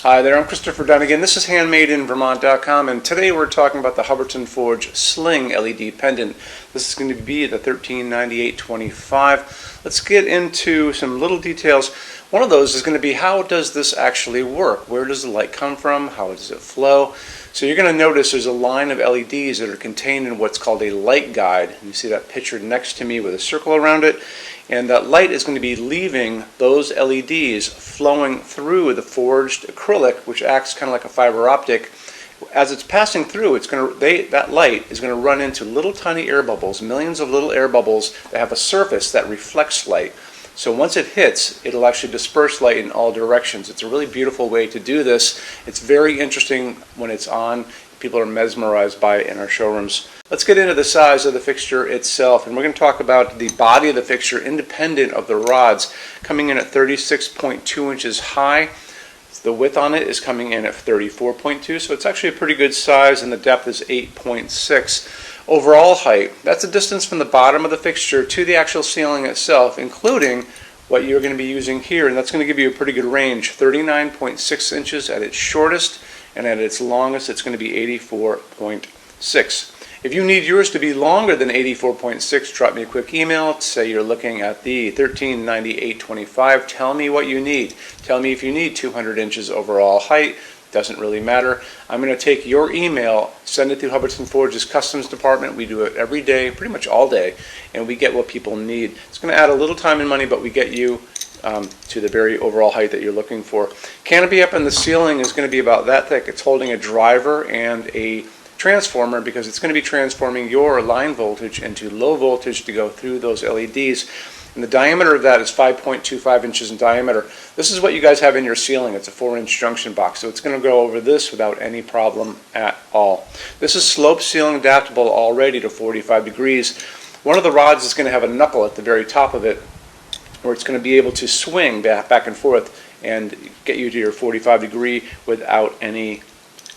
Hi there, I'm Christopher Dunnigan. This is HandmadeInVermont.com, and today we're talking about the Hubbardton Forge Sling LED pendant. This is going to be the 1398.25. Let's get into some little details. One of those is going to be, how does this actually work? Where does the light come from? How does it flow? So you're going to notice there's a line of LEDs that are contained in what's called a light guide. You see that pictured next to me with a circle around it. And that light is going to be leaving those LEDs flowing through the forged acrylic, which acts kind of like a fiber optic. As it's passing through, that light is going to run into little tiny air bubbles, millions of little air bubbles that have a surface that reflects light. So once it hits, it'll actually disperse light in all directions. It's a really beautiful way to do this. It's very interesting when it's on. People are mesmerized by it in our showrooms. Let's get into the size of the fixture itself, and we're going to talk about the body of the fixture independent of the rods, coming in at 36.2 inches high. The width on it is coming in at 34.2, so it's actually a pretty good size, and the depth is 8.6. Overall height, that's the distance from the bottom of the fixture to the actual ceiling itself, including what you're going to be using here, and that's going to give you a pretty good range. 39.6 inches at its shortest, and at its longest it's going to be 84.6. If you need yours to be longer than 84.6, drop me a quick email. Say you're looking at the 1398.25. Tell me what you need. Tell me if you need 200 inches overall height. Doesn't really matter. I'm going to take your email, send it through Hubbardton Forge's customs department. We do it every day, pretty much all day, and we get what people need. It's going to add a little time and money, but we get you to the very overall height that you're looking for. Canopy up in the ceiling is going to be about that thick. It's holding a driver and a transformer, because it's going to be transforming your line voltage into low voltage to go through those LEDs. And the diameter of that is 5.25 inches in diameter. This is what you guys have in your ceiling. It's a 4-inch junction box, so it's going to go over this without any problem at all. This is slope ceiling adaptable already to 45 degrees. One of the rods is going to have a knuckle at the very top of it, where it's going to be able to swing back and forth and get you to your 45 degree without any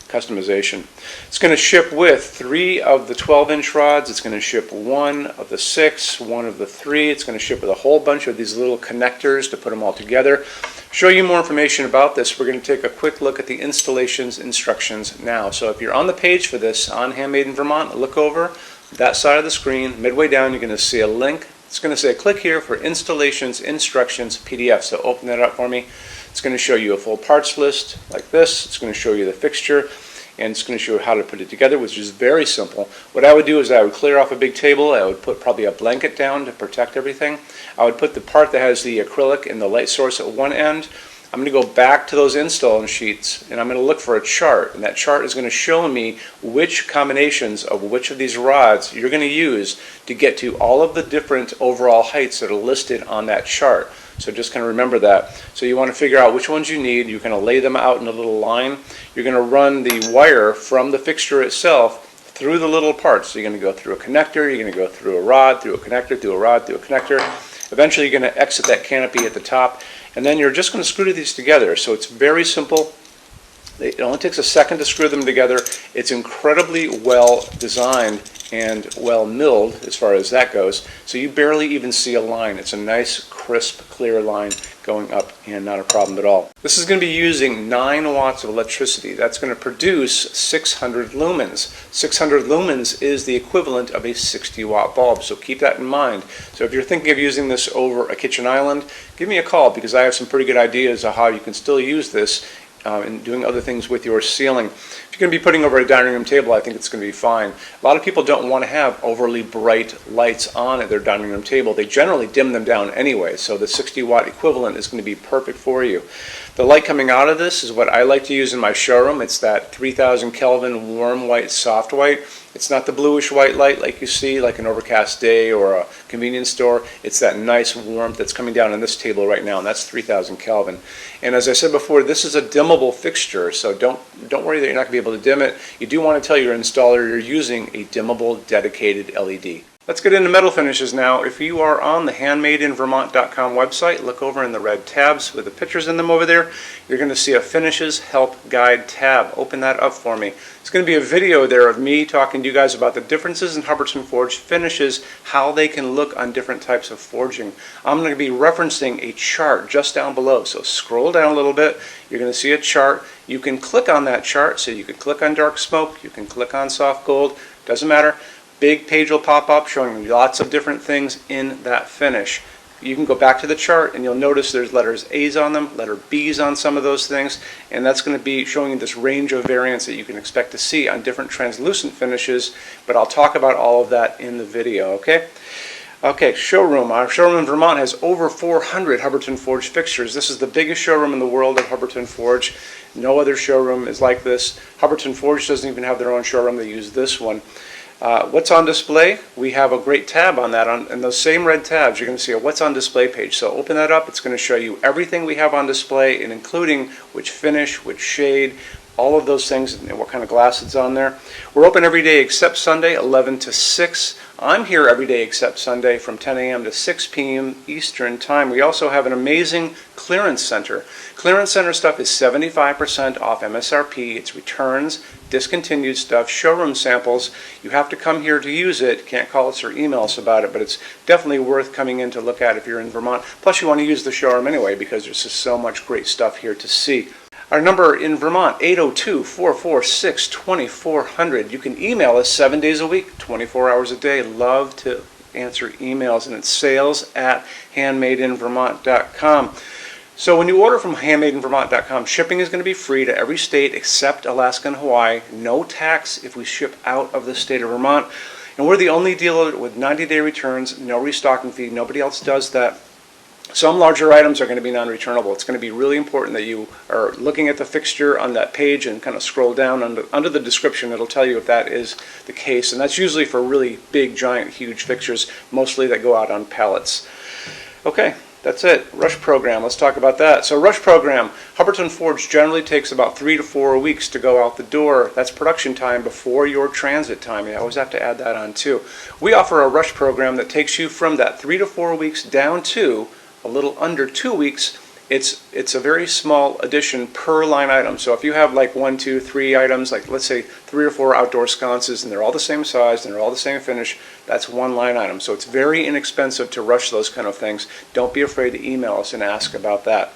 customization. It's going to ship with 3 of the 12-inch rods. It's going to ship 1 of the 6, 1 of the 3. It's going to ship with a whole bunch of these little connectors to put them all together. Show you more information about this, we're going to take a quick look at the installations instructions now. So if you're on the page for this on Handmade in Vermont, look over that side of the screen. Midway down, you're going to see a link. It's going to say click here for installations instructions PDF. So open that up for me. It's going to show you a full parts list like this. It's going to show you the fixture, and it's going to show you how to put it together, which is very simple. What I would do is I would clear off a big table. I would put probably a blanket down to protect everything. I would put the part that has the acrylic and the light source at one end. I'm going to go back to those install sheets, and I'm going to look for a chart, and that chart is going to show me which combinations of which of these rods you're going to use to get to all of the different overall heights that are listed on that chart. So just kind of remember that. So you want to figure out which ones you need. You're going to lay them out in a little line. You're going to run the wire from the fixture itself through the little parts. So you're going to go through a connector, you're going to go through a rod, through a connector, through a rod, through a connector. Eventually you're going to exit that canopy at the top, and then you're just going to screw these together. So it's very simple. It only takes a second to screw them together. It's incredibly well designed and well milled as far as that goes. So you barely even see a line. It's a nice, crisp, clear line going up, and not a problem at all. This is going to be using 9 watts of electricity. That's going to produce 600 lumens. 600 lumens is the equivalent of a 60-watt bulb, so keep that in mind. So if you're thinking of using this over a kitchen island, give me a call, because I have some pretty good ideas of how you can still use this and doing other things with your ceiling. If you're going to be putting over a dining room table, I think it's going to be fine. A lot of people don't want to have overly bright lights on at their dining room table. They generally dim them down anyway, so the 60-watt equivalent is going to be perfect for you. The light coming out of this is what I like to use in my showroom. It's that 3000 Kelvin warm white, soft white. It's not the bluish white light like you see like an overcast day or a convenience store. It's that nice warmth that's coming down on this table right now, and that's 3000 Kelvin. And as I said before, this is a dimmable fixture, so don't worry that you're not going to be able to dim it. You do want to tell your installer you're using a dimmable dedicated LED. Let's get into metal finishes now. If you are on the HandmadeInVermont.com website, look over in the red tabs with the pictures in them over there. You're going to see a Finishes Help Guide tab. Open that up for me. It's going to be a video there of me talking to you guys about the differences in Hubbardton forged finishes, how they can look on different types of forging. I'm going to be referencing a chart just down below, so scroll down a little bit. You're going to see a chart. You can click on that chart, so you can click on dark smoke, you can click on soft gold, doesn't matter. Big page will pop up showing you lots of different things in that finish. You can go back to the chart and you'll notice there's letters A's on them, letter B's on some of those things, and that's going to be showing you this range of variants that you can expect to see on different translucent finishes, but I'll talk about all of that in the video, okay? Okay, showroom. Our showroom in Vermont has over 400 Hubbardton Forge fixtures. This is the biggest showroom in the world of Hubbardton Forge. No other showroom is like this. Hubbardton Forge doesn't even have their own showroom. They use this one. What's on display? We have a great tab on that. And those same red tabs, you're going to see a what's on display page. So open that up. It's going to show you everything we have on display, and including which finish, which shade, all of those things, and what kind of glass it's on there. We're open every day except Sunday, 11 to 6. I'm here every day except Sunday from 10 a.m. to 6 p.m. Eastern Time. We also have an amazing clearance center. Clearance center stuff is 75% off MSRP. It's returns, discontinued stuff, showroom samples. You have to come here to use it. Can't call us or email us about it, but it's definitely worth coming in to look at if you're in Vermont. Plus you want to use the showroom anyway because there's just so much great stuff here to see. Our number in Vermont, 802-446-2400. You can email us 7 days a week, 24 hours a day. Love to answer emails, and it's sales@HandmadeInVermont.com. So when you order from HandmadeInVermont.com, shipping is going to be free to every state except Alaska and Hawaii. No tax if we ship out of the state of Vermont. And we're the only dealer with 90-day returns, no restocking fee. Nobody else does that. Some larger items are going to be non-returnable. It's going to be really important that you are looking at the fixture on that page and kind of scroll down under the description. It'll tell you if that is the case. And that's usually for really big, giant, huge fixtures, mostly that go out on pallets. Okay, that's it. Rush program. Let's talk about that. So rush program, Hubbardton Forge generally takes about 3 to 4 weeks to go out the door. That's production time before your transit time. You always have to add that on too. We offer a rush program that takes you from that 3 to 4 weeks down to a little under 2 weeks. It's a very small addition per line item. So if you have like 1, 2, 3 items, like let's say 3 or 4 outdoor sconces, and they're all the same size and they're all the same finish, that's one line item. So it's very inexpensive to rush those kind of things. Don't be afraid to email us and ask about that.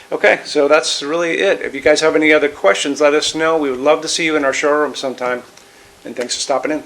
Okay, so that's really it. If you guys have any other questions, let us know. We would love to see you in our showroom sometime. And thanks for stopping in.